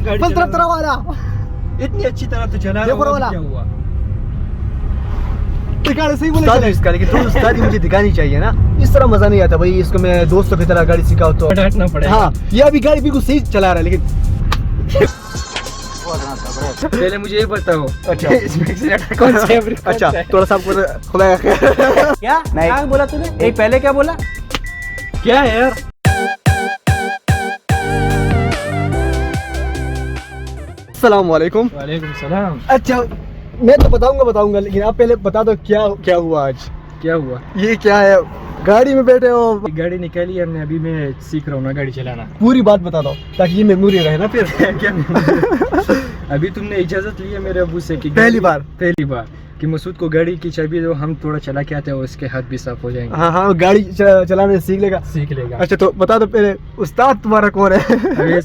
गाड़ी तरफ वाला इतनी अच्छी तरह तो चला रहा हूँ, क्या हुआ? सही बोले इसका, लेकिन थोड़ी उस्तादी मुझे दिखानी चाहिए ना, इस तरह मजा नहीं आता भाई। इसको मैं दोस्तों की तरह गाड़ी सिखाऊं तो डांटना पड़ेगा। हाँ, ये अभी गाड़ी बिल्कुल सही चला रहा है, लेकिन पहले मुझे ये बताओ। अच्छा इसमें एक्सीलेटर कौन सा है, ब्रेक कौन अच्छा सा है? थोड़ा सा आपको खुला क्या क्या बोला तूने? एक पहले क्या बोला? क्या है यार? अस्सलाम वालेकुम। वालेकुम सलाम। अच्छा मैं तो बताऊंगा, लेकिन आप पहले बता दो क्या हुआ आज। क्या हुआ? ये क्या है, गाड़ी में बैठे हो? गाड़ी निकाली है हमने, अभी मैं सीख रहा हूँ ना गाड़ी चलाना। पूरी बात बता दो ताकि ये मेमोरी रहे ना फिर। क्या अभी तुमने इजाजत ली है मेरे अबू से कि पहली बार कि मसूद को गाड़ी की चाबी दो, हम थोड़ा चला के आते हैं, उसके हाथ भी साफ हो जाएंगे। हाँ गाड़ी चलाने सीख लेगा। अच्छा तो बता दो पहले, उस्ताद तुम्हारा कौन है?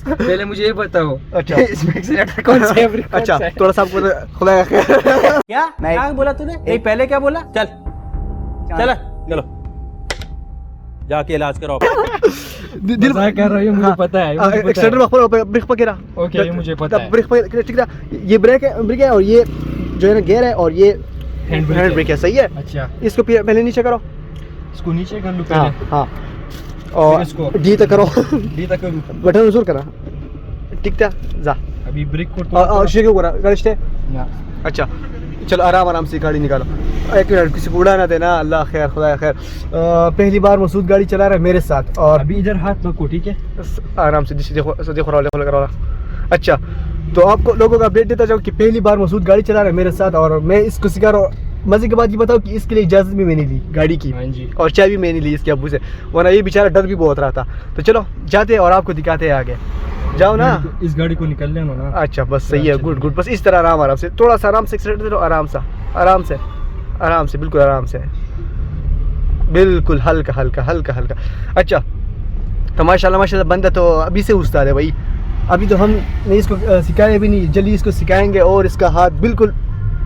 पहले मुझे ये बताओ। अच्छा इसमें एक्सीलेटर कौन सा है, ब्रेक कौन अच्छा सा है? थोड़ा सा आपको खुला क्या क्या बोला तूने? एक पहले क्या बोला? चलो जाके इलाज कराओ। दिल मजाक कर रही हूँ, मुझे पता है, मुझे पता है। एक्सीलेटर ब्रेक पकड़ा। ओके, ये मुझे पता है। ब्रेक ठीक है, ये ब्रेक है और ये जो है ना गियर है और ये हैंड ब्रेक है, सही है। अच्छा, इसको पहले नीचे करो। इसको नीचे कर लूँ हाँ पहले? हाँ, और इसको डी तक करो। डी तक करूँ? बटन जोर करा, ठीक था जा। अभी ब्रेक को और शेक करा गलत है। ना। अच्छा चलो आराम से गाड़ी निकालो। एक मिनट, किसी को उड़ा ना देना, अल्लाह खैर खुदा खैर। पहली बार मसूद गाड़ी चला रहा है मेरे साथ, और अभी इधर हाथ रखो, ठीक है? आराम से देखो। अच्छा तो आपको लोगों का अपडेट देता जाऊँ कि पहली बार मसूद गाड़ी चला रहा है मेरे साथ, और मैं इसको सिखा रहा हूँ। मजे की बात ये बताओ कि इसके लिए इजाज़त भी मैंने ली गाड़ी की, हाँ जी। और चाबी मैंने ली इसके अब्बू से, वरना ये बेचारा डर भी बहुत रहा था। तो चलो जाते हैं और आपको दिखाते हैं आगे, जाओ ना। इस गाड़ी को निकल लेना ना। अच्छा बस सही है, गुड बस इस तरह आराम से, थोड़ा सा आराम से एक्सीलेटर दे दो, आराम से बिल्कुल आराम से, बिल्कुल हल्का। अच्छा तो माशाल्लाह बंदा तो अभी से उस्ताद है भाई। अभी तो हम नहीं इसको सिखाए भी नहीं, जल्दी इसको सिखाएंगे और इसका हाथ बिल्कुल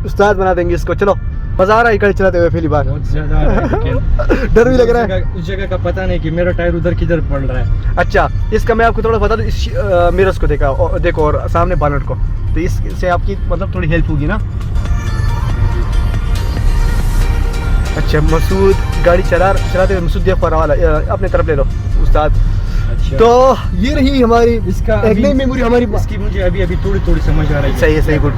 उस्ताद बना देंगे इसको। चलो मजा आ रहा है गाड़ी चलाते हुए पहली बार। बहुत ज्यादा आ रहा है, लेकिन डर भी लग रहा है। उस जगह का पता नहीं कि मेरा टायर उधर किधर पड़ रहा है। अच्छा इसका मैं आपको थोड़ा बता दूं, इस मिरर्स को देखो और सामने बानट को, तो इससे आपकी मतलब थोड़ी हेल्प होगी ना। अच्छा मसूद गाड़ी चलाते हुए, मसूद देखो वाला अपने तरफ ले लो उस्ताद। अच्छा, तो ये रही हमारी इसका एक नई मेमोरी हमारी। इसकी मुझे अभी थोड़ी समझ आ रही है। सही गुड।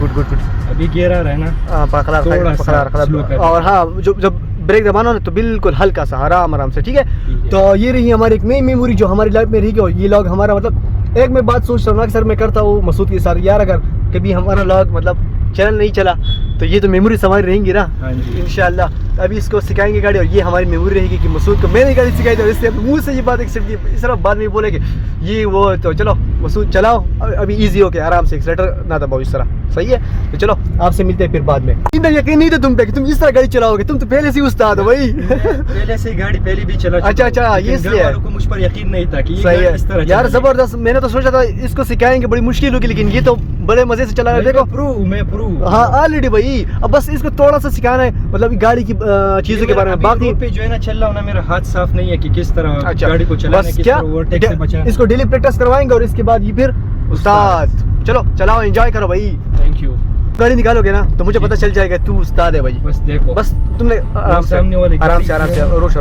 अभी गियर आ रहा है ना, हाँ पकड़ा थोड़ा सा slow कर। और हाँ जब ब्रेक दबाना ना तो बिल्कुल हल्का सा आराम से, ठीक है। तो ये रही हमारी एक नई मेमोरी जो हमारी लाइफ में रही। और ये लॉग हमारा मतलब, एक मैं बात सोच रहा हूँ ना कि सर मैं करता हूँ मसूद के साथ, यार अगर कभी हमारा लॉग मतलब चैनल नहीं चला तो ये तो मेमोरी हमारी रहेंगी ना। हाँ जी। इंशाल्लाह अभी इसको सिखाएंगे गाड़ी, और ये हमारी मेमोरी रहेगी कि मसूद को मैंने गाड़ी सिखाई थी, और इससे मुंह से ये बात एक्सेप्ट की, इस तरह बाद में बोले कि ये वो। तो चलो मसूद चलाओ अभी इजी हो के, आराम से एक्सीलेटर ना दबाओ इस तरह, सही है। तो चलो आपसे मिलते हैं फिर बाद में। इतना यकीन नहीं था तुम पे कि तुम इस तरह गाड़ी चलाओगे, तुम तो पहले से ही उस्ताद हो भाई। पहले से गाड़ी पहले भी चला। अच्छा ये इसलिए को मुझ पर यकीन नहीं था कि ये सही गाड़ी इस तरह है यार, चलेगी। जबरदस्त। मैंने तो सोचा था इसको सिखाएंगे बड़ी मुश्किल होगी, लेकिन ये तो बड़े मजे से चला रहा है। देखो मैं प्रूव। हाँ ऑलरेडी भाई, अब बस इसको थोड़ा सा सिखाना है, मतलब गाड़ी की चीजों के बारे में। बाकी रोड पे जो है ना चल रहा हूं ना, मेरा हाथ साफ नहीं है कि किस तरह अच्छा, गाड़ी को चलाना है, बस किस क्या तरह ओवरटेक से बचाना। इसको डेली प्रैक्टिस करवाएंगे और इसके बाद ये फिर उस्ताद। चलो चलाओ, एंजॉय करो भाई। Thank you. गाड़ी निकालोगे ना तो मुझे पता चल जाएगा तू उस्ताद है भाई। बस देखो, बस तुमने आराम से सामने वाली आराम से गाड़ी रोशा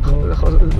तो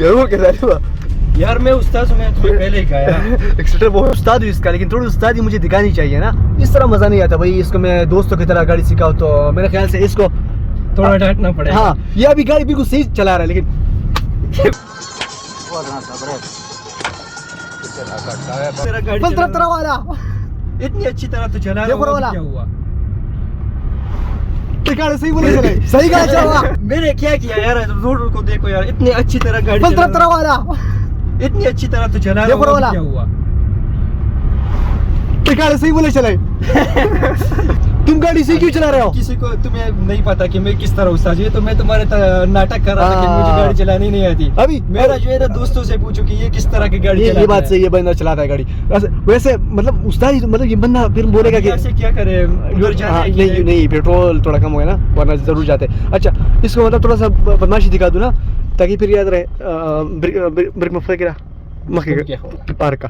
यार वो कैसा है यार मैं उस्ताद हूं, मैं तुम्हें पहले ही कहा यार। एक्सीलेटर बहुत उस्ताद हूँ इसका, लेकिन थोड़ी उस्तादी मुझे दिखानी चाहिए ना, इस तरह मजा नहीं आता भाई। इसको मैं दोस्तों की तरह गाड़ी सिखाऊं तो मेरे ख्याल से इसको थोड़ा डांटना पड़ेगा। हाँ ये अभी गाड़ी बिल्कुल सही चला रहा है, लेकिन मेरा गाड़ी तरफ वाला इतनी अच्छी तरह तो चला रहा हूं, क्या हुआ? सही बोले, सही गाड़ी चला। मैंने क्या किया यार, रोड को देखो यार, इतनी अच्छी तरह गाड़ी तरफ वाला इतनी अच्छी तरह तो चला रहा हूं, क्या हुआ? सही बोले चले। तुम गाड़ी से क्यों चला रहे हो? किसी को तुम्हें नहीं पता कि मैं किस तरह उस्ताद जी, तो मैं तुम्हारे नाटक कर रहा था कि मुझे गाड़ी चलानी नहीं आती। अभी मेरा जो है ना दोस्तों से पूछो कि ये किस तरह की गाड़ी ये बात सही है, बंदा चलाता है गाड़ी। वैसे मतलब उस्ताद जी, मतलब ये बंदा फिर बोलेगा कि ऐसे क्या करे, उधर जाना है कि नहीं पेट्रोल थोड़ा कम हो गया ना, वरना जरूर जाते। अच्छा, इसको मतलब थोड़ा सा बदमाशी दिखा दूं ना, ताकि फिर याद रहे। ब्रेक में गिरा पार का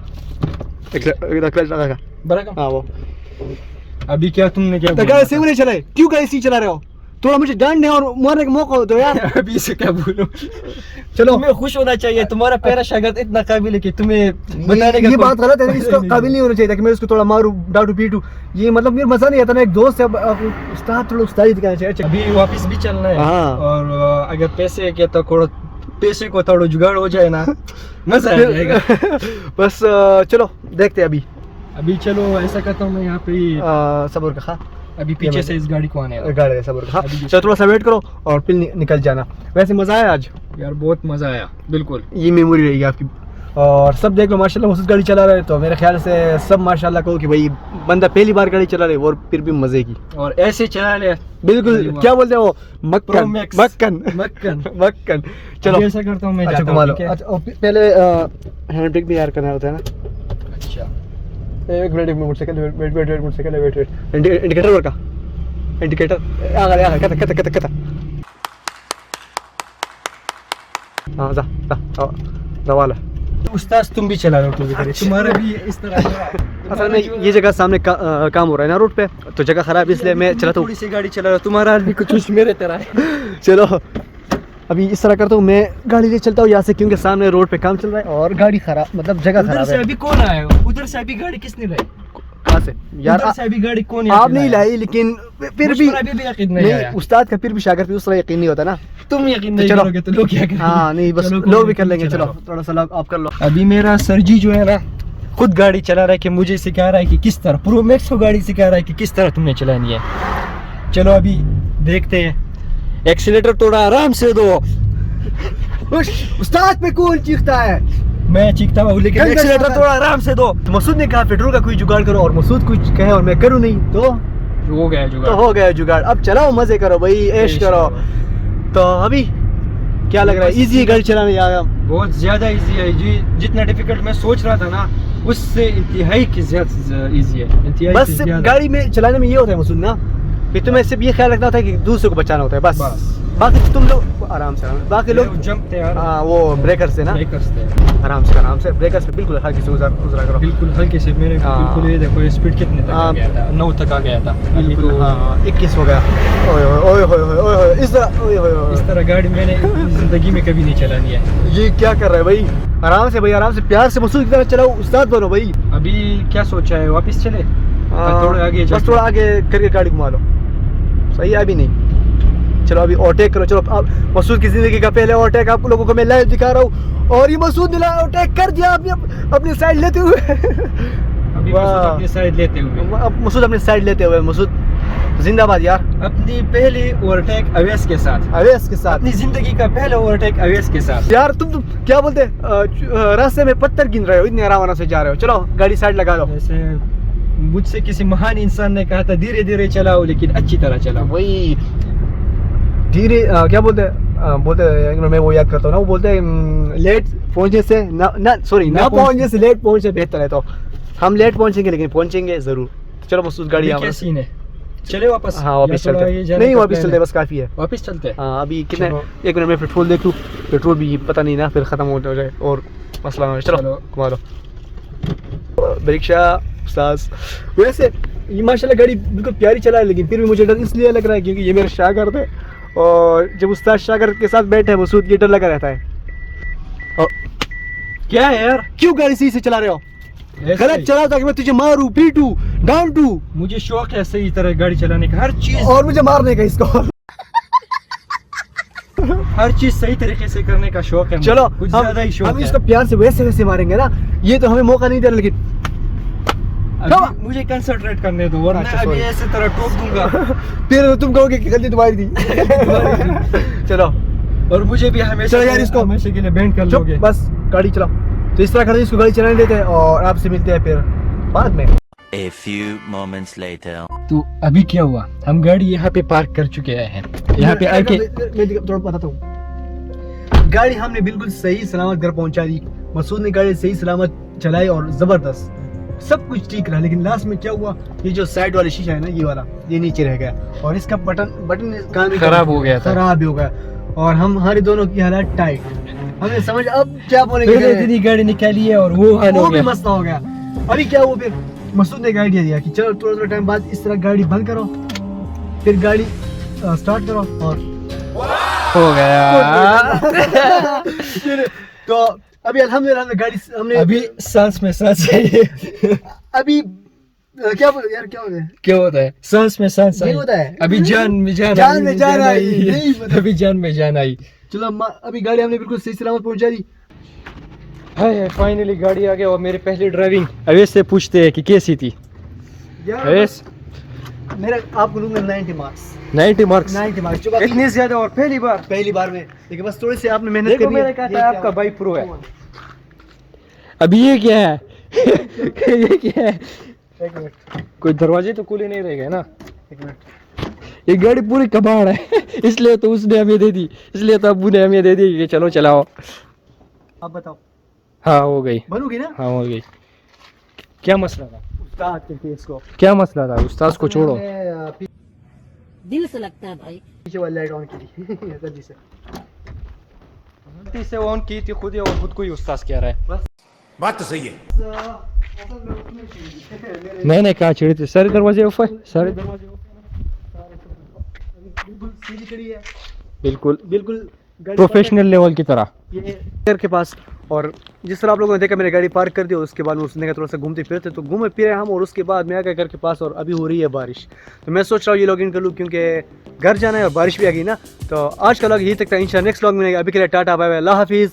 क्लच लगा बराबर। हाँ वो अभी क्या तुमने क्या बोला गाड़ी से नहीं चलाए, क्यों गाड़ी से चला रहे हो? थोड़ा मुझे डांटने और मारने का मौका दो यार। अभी से क्या बोलूं? चलो, तुम्हें खुश होना चाहिए, तुम्हारा प्यारा शागिर्द इतना काबिल है कि तुम्हें बताने का ये बात गलत है। इसको काबिल नहीं होना चाहिए कि मैं इसको थोड़ा मारूं, डांटू पीटू। ये मतलब मेरा मजा नहीं आता ना, एक दोस्त है, उस्ताद थोड़ा उस्तादी दिखाना चाहिए। अभी वापस भी चलना है। हाँ। और अगर पैसे के तो थोड़ा पैसे को थोड़ा जुगाड़ हो जाए ना, मजा आ जाएगा। बस चलो देखते हैं अभी चलो, ऐसा करता हूँ मैं यहाँ पे सब्र का खा, अभी पीछे से इस गाड़ी को आने वाला। गाड़ी सब्र का अभी चलो, थोड़ा सा वेट करो और फिर निकल जाना। वैसे मजा आया आज यार, बहुत मजा आया, बिल्कुल। ये मेमोरी रहेगी आपकी। और सब देख लो माशाल्लाह मसूद गाड़ी चला रहे, तो मेरे ख्याल से सब माशाल्लाह कहो कि भाई बंदा पहली बार गाड़ी चला रहे और फिर भी मजे की, और ऐसे चला ले बिल्कुल। क्या बोलते हैं वो, मक्कन Max। मक्कन मक्कन। मक्कन। चलो अभी ऐसा करता हूँ मैं, अच्छा जाता घुमा हूँ, लो। ठीक है? अच्छा पहले हैंड ब्रेक भी यार करना होता है ना। अच्छा, एक minute motorcycle wait motorcycle wait indicator work का इंडिकेटर आगे कता कता कता कता हाँ जा दवाला। उस्ताद तुम भी चला रहे हो, तुम्हारा भी इस तरह। असल में ये जगह सामने काम हो रहा है ना रोड पे, तो जगह खराब है इसलिए मैं चलाता हूँ। थोड़ी सी गाड़ी चला रहा हूँ, तुम्हारा भी कुछ मेरे तरह है। चलो अभी इस तरह करता हूँ, मैं गाड़ी ले चलता हूँ यहाँ से, क्योंकि सामने रोड पे काम चल रहा है और गाड़ी खराब, मतलब जगह उधर खराब से है। अभी कौन आया? उधर से अभी गाड़ी किसने लाई? कहाँ से यार? उधर से अभी गाड़ी कौन आप नहीं लाई, लेकिन फिर भी अभी यकीन नहीं आया। उस्ताद का फिर भी शागिर्द पे उस तरह यकीन नहीं होता ना। तुम यकीन नहीं चलो। करोगे तो लोग क्या करेंगे? हाँ नहीं, बस चलो, लोग भी कर लेंगे। चलो। चलो थोड़ा सा लोग आप कर लो। अभी मेरा सरजी जो है ना, खुद गाड़ी चला रहा है, कि मुझे सिखा रहा है कि किस तरह, प्रो मैक्स को गाड़ी सिखा रहा है कि किस तरह तुमने चलानी है। चलो अभी देखते हैं, एक्सीलेटर थोड़ा आराम से दो। उस्ताद पे कौन चीखता है? मैं चीखता हूँ, लेकिन गंगा एक्सीलेटर जाता है। थोड़ा आराम से दो। तो मसूद ने कहा पेट्रोल का कोई जुगाड़ करो, और मसूद कुछ कहे और मैं करूँ नहीं, तो हो गया जुगाड़। हो गया जुगाड़। अब चलाओ, मजे करो भाई, ऐश करो। तो अभी क्या लग रहा है, इजी है गाड़ी चलाने? या बहुत ज्यादा इजी है जी, जितना डिफिकल्ट मैं सोच रहा था ना, उससे इंतहाई की ज्यादा इजी है, इंतहाई बस से सिर्फ ज्यादा। गाड़ी में चलाने में ये होता है मसूद ना, कि तुम्हें सिर्फ ये ख्याल रखना होता है कि दूसरे को बचाना होता है, बस। बाकी तुम लोग आराम से, बाकी लोग जंप थे यार, हाँ वो ब्रेकर से ना, ब्रेकर्स थे, आराम से ब्रेकर से बिल्कुल हल्के से गुजरा करो। बिल्कुल हल्के से। मेरे हाँ। बिल्कुल ये देखो, स्पीड कितने तक आ गया था? 9 तक आ गया था। अभी तो हाँ 21 हो गया। ओए ओए ओए ओए ओए ओए, इस तरह ओए ओए ओए। इस तरह गाड़ी मैंने जिंदगी में कभी नहीं चलानी है। ये क्या कर रहा है भाई? आराम से भाई, आराम से, प्यार से मसूद की तरह चलाओ, उस्ताद बनो भाई। अभी क्या सोचा है, वापस चले? थोड़ा आगे बस थोड़ा आगे करके गाड़ी घुमा लो, सही है? अभी नहीं, चलो अभी ओवरटेक करो। चलो अब मसूद की जिंदगी का पहले ओवरटेक आप लोगों को मैं लाइव दिखा रहा हूँ, और ये मसूद ने ओवरटेक कर दिया अपनी साइड लेते हुए। अभी वाह। मसूद अपनी साइड लेते हुए, अब मसूद अपनी साइड लेते हुए, मसूद जिंदाबाद यार। अपनी पहली ओवरटेक अवेस के साथ, अवेस के साथ, अपनी जिंदगी का पहला ओवरटेक अवेस के साथ। यार तुम क्या बोलते, रास्ते में पत्थर गिन रहे हो, इतने आराम से जा रहे हो। चलो गाड़ी साइड लगा लो। वैसे मुझसे किसी महान इंसान ने कहा था, धीरे धीरे चलाओ लेकिन अच्छी तरह चलाओ। वही धीरे क्या बोलते हैं, मैं वो याद करता हूँ ना, वो बोलते हैं लेट पहुंचने से ना पहुंचने से लेट पहुंचने बेहतर है। तो हम लेट पहुंचेंगे लेकिन पहुंचेंगे जरूर। तो चलो मसूद गाड़ी अभी क्या सीन है, चले वापस? हाँ वापस चलते हैं। नहीं वापस चलते, बस काफी है, वापस चलते हैं। हाँ अभी कितने, चलो। 1 मिनट में पेट्रोल देख लूँ, पेट्रोल भी पता नहीं ना फिर खत्म हो जाए और मसला हो। चलो चलो। घुमा लो रिक्शा सास। वैसे ये माशाल्लाह गाड़ी बिल्कुल प्यारी चला है, लेकिन फिर भी मुझे डर इसलिए लग रहा है क्योंकि ये मेरा शागिर्द है, और जब उस्ताद शागिर्द के साथ बैठे हैं मसूद, ये डर लगा रहता है। और क्या है यार, क्यों गाड़ी सही से चला रहे हो? ऐसे गलत ही। चलाओ ताकि मैं तुझे मारूं, पीटूं, डांटूं, मुझे शौक है सही तरह गाड़ी चलाने का, हर चीज और मुझे मारने का इसको। हर चीज सही तरीके से करने का शौक है मुझे। चलो कुछ ज्यादा ही शौक हम है। इसको प्यार से वैसे मारेंगे ना, ये तो हमें मौका नहीं दे रहा, लेकिन अभी मुझे कंसंट्रेट करने दो, वरना अच्छा, अभी sorry। ऐसे तरह ठोक दूंगा। फिर तुम कहोगे कि गलती तुम्हारी थी। चलो और मुझे भी हमेशा चलो यार, इसको हमेशा के लिए बैंड कर चुप, लोगे। बस गाड़ी चलाओ। तो इस तरह करते इसको गाड़ी चलाने देते हैं, और आपसे मिलते हैं फिर बाद में। A few moments later. तो अभी क्या हुआ, हम गाड़ी यहाँ पे पार्क कर चुके हैं, यहाँ पे आके मैं थोड़ा बताता हूँ। गाड़ी हमने बिल्कुल सही सलामत घर पहुंचा दी, मसूद ने गाड़ी सही सलामत चलाई और जबरदस्त सब कुछ ठीक रहा। लेकिन लास्ट में क्या हुआ, ये जो साइड वाला शीशा है ना, ये वाला, ये नीचे रह गया और इसका बटन काम खराब हो गया था। खराब हो गया और हमारे दोनों की हालत टाइट। हमें समझ अब क्या बोलेंगे, पहले इतनी गाड़ी निकाली है और वो हाल हो वो भी गया। मसला हो गया। अभी क्या हुआ, फिर मसूद ने एक आइडिया दिया कि चलो थोड़ा थोड़ा टाइम बाद इस तरह गाड़ी बंद करो, फिर गाड़ी स्टार्ट करो और हो गया। तो अभी अल्हम्दुलिल्लाह हमने गाड़ी हमने अभी सांस में सांस है। अभी क्या यार क्या हो गया, क्या होता है, सांस में सांस ये आई। होता है। अभी जान में जान जान में जान आई। नहीं पता। अभी जान में जान आई। चलो अभी गाड़ी हमने बिल्कुल सही सलामत पहुंचा दी। हाय फाइनली गाड़ी आ गया और मेरी पहली ड्राइविंग। अवैस से पूछते हैं कि कैसी थी। अवैस मेरा आपको दूंगा 90 मार्क्स। 90 मार्क्स। 90 मार्क्स जो बाकी इतनी ज्यादा और पहली बार में। लेकिन बस थोड़े से आपने मेहनत देखो करनी है। मैंने कहा ये था क्या आपका हुआ? भाई प्रो है। अभी ये क्या है? ये क्या है? एक मिनट कोई दरवाजे तो खुले नहीं रह गए ना। एक मिनट। ये गाड़ी पूरी कबाड़ है। इसलिए तो उसने हमें दे दी, इसलिए तो अब्बू ने हमें दे दी कि चलो चलाओ। आप बताओ हाँ हो गई। बनोगी ना? हाँ हो गई। क्या मसला था? उस्ताद के फेस को क्या मसला था? उस्ताद को छोड़ो। हमने, दिल से लगता है भाई। पीछे वाली लाइट ऑन की थी जल्दी से। गलती से ऑन की थी खुद ही और खुद को ही उस्ताद कह रहा है। बात तो सही है। मैंने कहा चिड़ी थी। सारे दरवाजे ऑफ है, सारे दरवाजे बिल्कुल सीधी खड़ी है, बिल्कुल बिल्कुल गाड़ी प्रोफेशनल लेवल की तरह। ये घर के पास। और जिस तरह आप लोगों ने देखा मैंने गाड़ी पार्क कर दी और उसके बाद में उसने कहा थोड़ा सा घूमते फिरते, तो घूमे फिरे हम और उसके बाद मैं आ गया घर के पास और अभी हो रही है बारिश। तो मैं सोच रहा हूँ ये लॉग इन कर लूँ क्योंकि घर जाना है और बारिश भी आ गई ना। तो आज का लॉग यही तक था, इंशाल्लाह नेक्स्ट लॉग में। अभी के लिए टाटा बाय बाय, अल्लाह हाफिज़।